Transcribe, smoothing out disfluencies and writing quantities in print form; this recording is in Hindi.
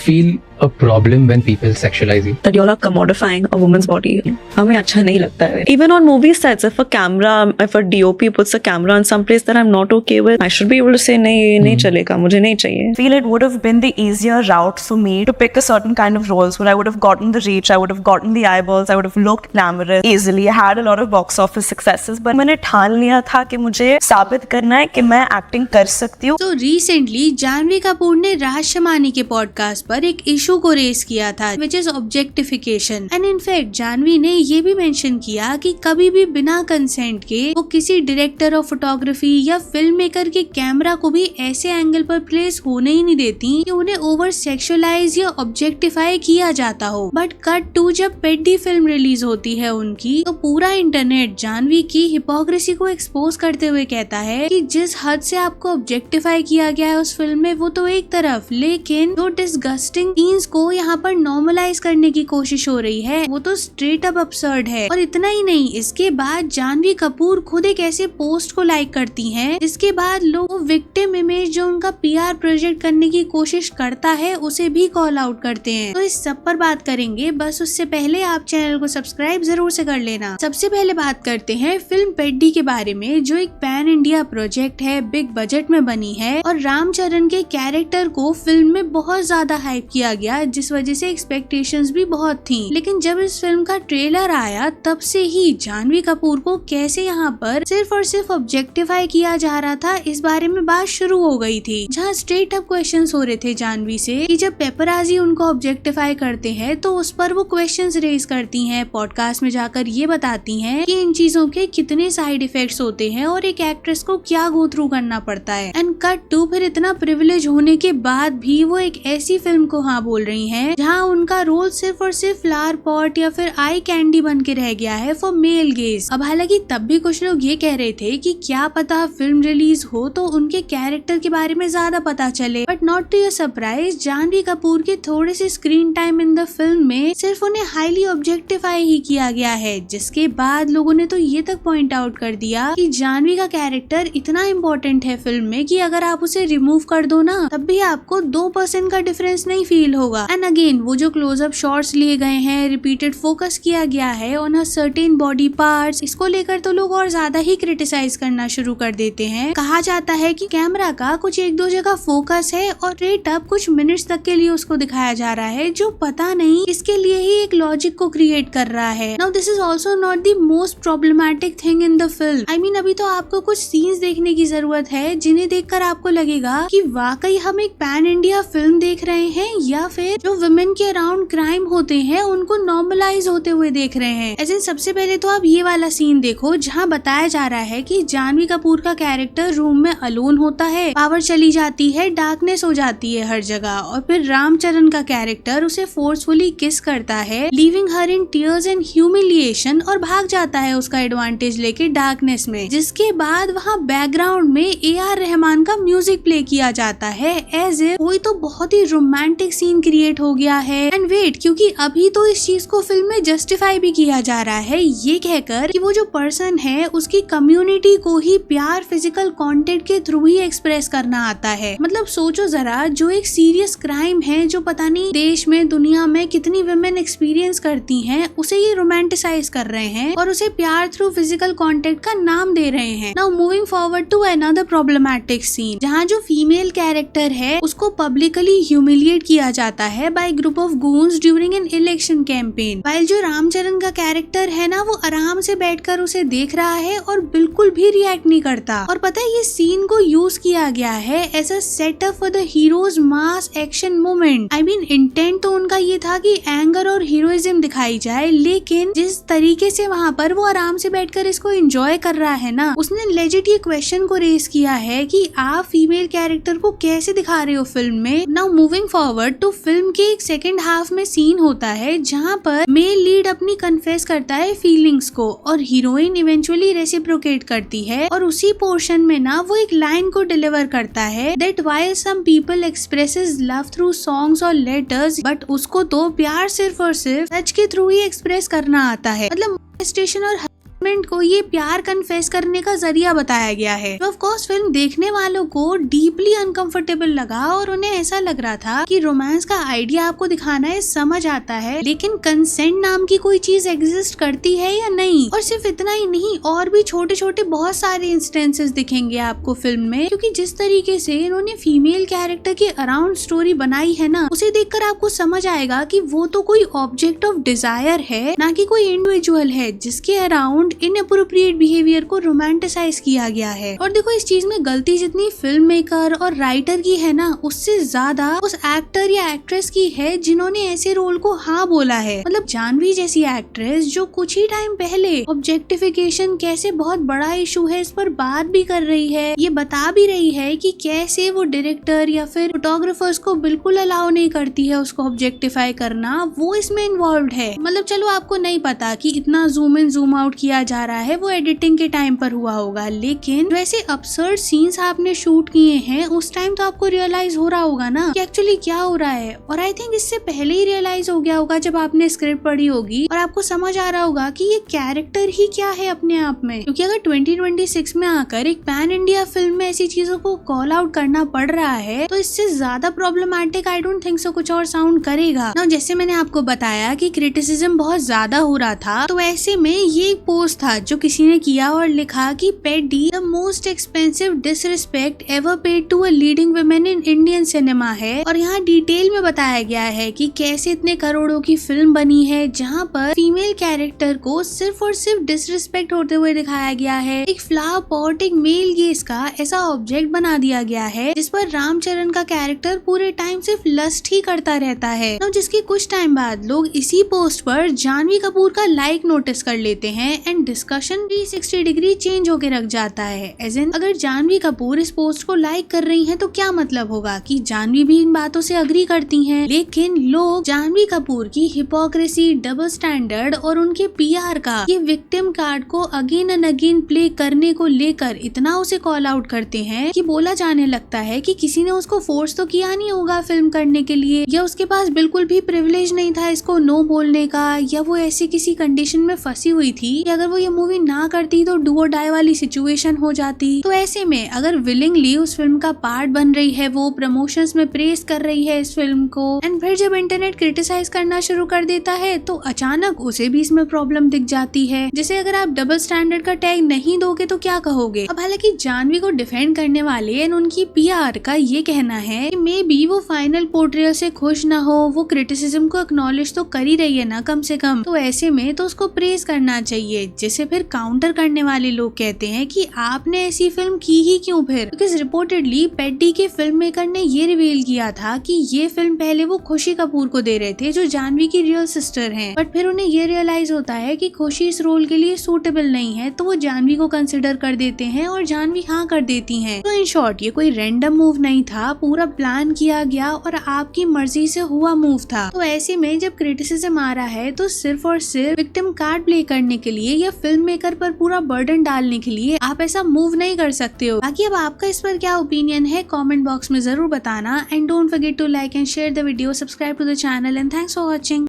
feel a problem when people sexualize you. That you all are commodifying a woman's body. हमें अच्छा नहीं लगता है. Even on movie sets, if a DOP puts a camera on some place that I'm not okay with, I should be able to say नहीं चलेगा, मुझे नहीं चाहिए. I feel it would have been the easier route for me to pick a certain kind of roles where I would have gotten the reach, I would have gotten the eyeballs, I would have looked glamorous easily. I had a lot of box office successes, but मैंने ठान लिया था कि मुझे साबित करना है कि मैं एक्टिंग कर सकती हूँ. तो रिसेंटली जानवी कपूर ने राज शमानी के पॉडकास्ट पर एक इशू को रेस किया था, which is objectification. And in fact Janhvi ने ये भी मेंशन किया कि कभी भी बिना कंसेंट के वो किसी डायरेक्टर ऑफ फोटोग्राफी या फिल्म मेकर के कैमरा को भी ऐसे एंगल पर प्लेस होने ही नहीं देती कि उन्हें ओवर सेक्सुअलाइज या ऑब्जेक्टिफाई किया जाता हो. बट कट टू जब पेड्डी फिल्म रिलीज होती है उनकी, तो पूरा इंटरनेट जानवी की हिपोक्रेसी को एक्सपोज करते हुए कहता है कि जिस हद से आपको ऑब्जेक्टिफाई किया गया है उस फिल्म में वो तो एक तरफ, लेकिन जो डिस्गस्टिंग सीन्स को यहाँ पर नॉर्मलाइज करने की कोशिश हो रही है वो तो स्ट्रेट अप अब्सर्ड है. और इतना ही नहीं, इसके बाद जानवी कपूर खुद एक ऐसे पोस्ट को लाइक करती हैं जिसके बाद लोग विक्टिम इमेज जो उनका PR प्रोजेक्ट करने की कोशिश करता है उसे भी कॉल आउट करते हैं. तो इस सब पर बात करेंगे, बस उससे पहले आप चैनल को सब्सक्राइब जरूर से कर लेना. सबसे पहले बात करते हैं फिल्म पेड्डी के बारे में, जो एक पैन इंडिया प्रोजेक्ट है, बिग बजट में बनी है और रामचरण के कैरेक्टर को फिल्म में बहुत ज्यादा हाइप किया गया, जिस वजह से एक्सपेक्टेशंस भी बहुत थी. लेकिन जब इस फिल्म का ट्रेलर आया तब से ही जानवी कपूर को कैसे यहाँ पर सिर्फ और सिर्फ ऑब्जेक्टिफाई किया जा रहा था इस बारे में बात शुरू हो गई थी, जहाँ स्ट्रेट अप क्वेश्चंस हो रहे थे जानवी से कि जब पेपराजी उनको ऑब्जेक्टिफाई करते हैं तो उस पर वो क्वेश्चंस रेज करती हैं, पॉडकास्ट में जाकर ये बताती हैं कि इन चीजों के कितने साइड इफेक्ट्स होते हैं और एक एक्ट्रेस को क्या गो थ्रू करना पड़ता है. एंड कट टू फिर इतना प्रिविलेज होने के बाद भी वो एक ऐसी फिल्म को हाँ बोल रही हैं जहाँ उनका रोल सिर्फ और सिर्फ फ्लावर पॉट या फिर आई कैंडी बन के रह गया है फॉर मेल गेज. अब हालांकि तब भी कुछ लोग ये कह रहे थे कि क्या पता फिल्म रिलीज हो तो उनके कैरेक्टर के बारे में ज्यादा पता चले, but not to your surprise Janhvi Kapoor के थोड़े से screen time in the film में सिर्फ उन्हें हाईली ऑब्जेक्टिफाई ही किया गया है, जिसके बाद लोगों ने तो ये तक पॉइंट आउट कर दिया कि जानवी का कैरेक्टर इतना इम्पोर्टेंट है फिल्म में कि अगर आप उसे रिमूव कर दो ना तब भी आपको 2% का डिफरेंस नहीं फील होगा. एंड अगेन वो जो क्लोजअप शॉट्स लिए गए हैं, रिपीटेड फोकस किया गया है on a certain body parts, इसको लेकर तो लोग और ज्यादा ही क्रिटिसाइज करना शुरू कर देते हैं. कहा जाता है कि कैमरा का कुछ एक दो जगह फोकस है और रेट अप कुछ मिनट्स तक के लिए उसको दिखाया जा रहा है, जो पता नहीं इसके लिए ही एक लॉजिक को क्रिएट कर रहा है. Now this is also not the most problematic thing in the film. I mean अभी तो आपको कुछ सीन्स देखने की जरूरत है जिन्हें देखकर आपको लगेगा कि वाकई हम एक पैन इंडिया फिल्म देख रहे हैं या फिर जो वुमेन के अराउंड क्राइम होते हैं उनको नॉर्मलाइज होते हुए देख रहे हैं. ऐसे सबसे पहले तो आप ये वाला सीन देखो जहाँ बताया जा रहा है कि जानवी कपूर का कैरेक्टर रूम में अलोन होता है, पावर चली जाती है, डार्कनेस हो जाती है हर जगह, और फिर रामचरण का कैरेक्टर उसे फोर्सफुली किस करता है, leaving her in tears and humiliation, और भाग जाता है उसका एडवांटेज लेके डार्कनेस में. जिसके बाद वहाँ बैकग्राउंड में AR रहमान का म्यूजिक प्ले किया जाता है एज ए कोई तो बहुत ही रोमांटिक सीन क्रिएट हो गया है. एंड वेट, क्योंकि अभी तो इस चीज को फिल्म में जस्टिफाई भी किया जा रहा है ये कहकर कि वो जो पर्सन है उसकी कम्युनिटी को ही प्यार फिजिकल कांटेक्ट के थ्रू ही एक्सप्रेस करना आता है. मतलब सोचो जरा, जो एक सीरियस क्राइम है जो पता नहीं देश में दुनिया में कितनी वुमेन एक्सपीरियंस करती हैं, उसे ये रोमांटिसाइज कर रहे हैं और उसे प्यार थ्रू फिजिकल कांटेक्ट का नाम दे रहे हैं. Now moving forward to another problematic scene, जहाँ जो फीमेल कैरेक्टर है उसको पब्लिकली ह्यूमिलिएट किया जाता है by group of goons during an election campaign, while जो रामचरण का कैरेक्टर है ना वो आराम से बैठकर उसे देख रहा है और बिल्कुल भी रिएक्ट नहीं करता. और पता है ये सीन को यूज किया गया है as a setup for the heroes mass action moment. I mean intent तो उनका ये था कि एंगर और हीरोइज्म दिखाई जाए, लेकिन जिस तरीके से वहाँ पर वो आराम से बैठकर इसको एंजॉय कर रहा है ना, उसने लेजिट ये क्वेश्चन को रेज किया है कि आप फीमेल कैरेक्टर को कैसे दिखा रहे हो फिल्म में. Now moving forward to film के एक सेकंड हाफ में सीन होता है जहाँ पर मेल लीड अपनी कन्फेस करता है फीलिंग्स को और हीरोइन इवेंचुअली रेसिप्रोकेट करती है, और उसी पोर्शन में ना वो एक लाइन को डिलीवर करता है that while some people expresses love through songs और लेटर्स, बट उसको तो प्यार सिर्फ और सिर्फ टच के थ्रू ही एक्सप्रेस करना आता है. मतलब स्टेशन और को ये प्यार कन्फेस करने का जरिया बताया गया है। तो ऑफ कोर्स फिल्म देखने वालों को डीपली अनकंफर्टेबल लगा और उन्हें ऐसा लग रहा था कि रोमांस का आइडिया आपको दिखाना है, समझ आता है, लेकिन कंसेंट नाम की कोई चीज एग्जिस्ट करती है या नहीं। और सिर्फ इतना ही नहीं, और भी छोटे छोटे बहुत सारे इंस्टेंसेस दिखेंगे आपको फिल्म में, क्योंकि जिस तरीके से इन्होंने फीमेल कैरेक्टर के अराउंड स्टोरी बनाई है ना, उसे देखकर आपको समझ आएगा कि वो तो कोई ऑब्जेक्ट ऑफ डिजायर है, ना कि कोई इंडिविजुअल है जिसके अराउंड इनअप्रोप्रिएट बिहेवियर को रोमांटिसाइज किया गया है। और देखो, इस चीज में गलती जितनी फिल्म मेकर और राइटर की है ना, उससे ज्यादा उस एक्टर या एक्ट्रेस की है जिन्होंने ऐसे रोल को हाँ बोला है। मतलब जानवी जैसी एक्ट्रेस जो कुछ ही टाइम पहले ऑब्जेक्टिफिकेशन कैसे बहुत बड़ा इशू है इस पर बात भी कर रही है, ये बता भी रही है कि कैसे वो डायरेक्टर या फिर फोटोग्राफर्स को बिल्कुल अलाउ नहीं करती है उसको ऑब्जेक्टिफाई करना, वो इसमें इन्वॉल्व है। मतलब चलो आपको नहीं पता कि इतना जूम इन जूम आउट किया जा रहा है वो एडिटिंग के टाइम पर हुआ होगा, लेकिन वैसे absurd सीन्स आपने शूट किए हैं उस टाइम तो आपको रियलाइज हो रहा होगा ना कि एक्चुअली क्या हो रहा है। और आई थिंक इससे पहले ही रियलाइज हो गया होगा जब आपने स्क्रिप्ट पढ़ी होगी और आपको समझ आ रहा होगा कि ये कैरेक्टर ही क्या है अपने आप में। क्योंकि अगर 2026 में आकर एक पैन इंडिया फिल्म में ऐसी चीजों को कॉल आउट करना पड़ रहा है तो इससे ज्यादा problematic I don't think so कुछ और साउंड करेगा ना। जैसे मैंने आपको बताया कि क्रिटिसिज्म बहुत ज्यादा हो रहा था, तो ऐसे में ये एक पोस्ट था जो किसी ने किया और लिखा कि पेडी the most expensive disrespect ever paid to a leading women in Indian cinema है। और यहाँ डिटेल में बताया गया है कि कैसे इतने करोड़ों की फिल्म बनी है जहाँ पर फीमेल कैरेक्टर को सिर्फ और सिर्फ डिसरिस्पेक्ट होते हुए दिखाया गया है। एक फ्लावर पॉट, एक मेल गेज का ऐसा ऑब्जेक्ट बना दिया गया है जिस पर रामचरण का कैरेक्टर पूरे टाइम सिर्फ लस्ट ही करता रहता है। तो जिसके कुछ टाइम बाद लोग इसी पोस्ट पर जानवी कपूर का लाइक नोटिस कर लेते हैं एंड डिस्कशन 360 डिग्री चेंज होके रख जाता है। एज इन अगर जानवी कपूर इस पोस्ट को लाइक कर रही हैं तो क्या मतलब होगा कि जानवी भी इन बातों से अग्री करती हैं, लेकिन लोग जानवी कपूर की हिपोक्रेसी, डबल स्टैंडर्ड और उनके पीआर का ये विक्टिम कार्ड को अगेन एंड अगेन प्ले करने को लेकर इतना उसे कॉल आउट करते हैं कि बोला जाने लगता है कि किसी ने उसको फोर्स तो किया नहीं होगा फिल्म करने के लिए, या उसके पास बिल्कुल भी प्रिविलेज नहीं था इसको नो बोलने का, या वो ऐसी किसी कंडीशन में फंसी हुई थी कि अगर वो ये मूवी ना करती तो डू और डाई वाली सिचुएशन हो जाती। तो ऐसे में अगर विलिंगली उस फिल्म का पार्ट बन रही है, वो प्रमोशंस में प्रेस कर रही है इस फिल्म को, एंड फिर जब इंटरनेट क्रिटिसाइज करना शुरू कर देता है तो अचानक उसे भी इसमें प्रॉब्लम दिख जाती है। जैसे अगर आप डबल स्टैंडर्ड का टैग नहीं दोगे तो क्या कहोगे। अब हालांकि जानवी को डिफेंड करने वाले एंड उनकी पीआर का ये कहना है कि मे बी वो फाइनल पोर्ट्रेयल से खुश ना हो, वो क्रिटिसिज्म को एक्नॉलेज तो कर ही रही है ना कम से कम, तो ऐसे में तो उसको प्रेस करना चाहिए। जिसे फिर काउंटर करने वाले लोग कहते हैं कि आपने ऐसी फिल्म की ही क्यों फिर, बिकॉज रिपोर्टेडली पेडी के फिल्म मेकर ने ये रिवील किया था कि ये फिल्म पहले वो खुशी कपूर को दे रहे थे जो जानवी की रियल सिस्टर हैं, बट फिर उन्हें ये रियलाइज होता है कि खुशी इस रोल के लिए सूटेबल नहीं है, तो वो जानवी को कंसिडर कर देते हैं और जानवी हाँ कर देती हैं। तो इन शॉर्ट ये कोई रैंडम मूव नहीं था, पूरा प्लान किया गया और आपकी मर्जी से हुआ मूव था। तो ऐसे में जब क्रिटिसिज्म आ रहा है तो सिर्फ और सिर्फ विक्टिम कार्ड प्ले करने के लिए या फिल्म मेकर पर पूरा बर्डन डालने के लिए आप ऐसा मूव नहीं कर सकते हो। बाकी अब आपका इस पर क्या ओपिनियन है कमेंट बॉक्स में जरूर बताना, and don't forget to like and share the video, subscribe to the channel, and thanks for watching.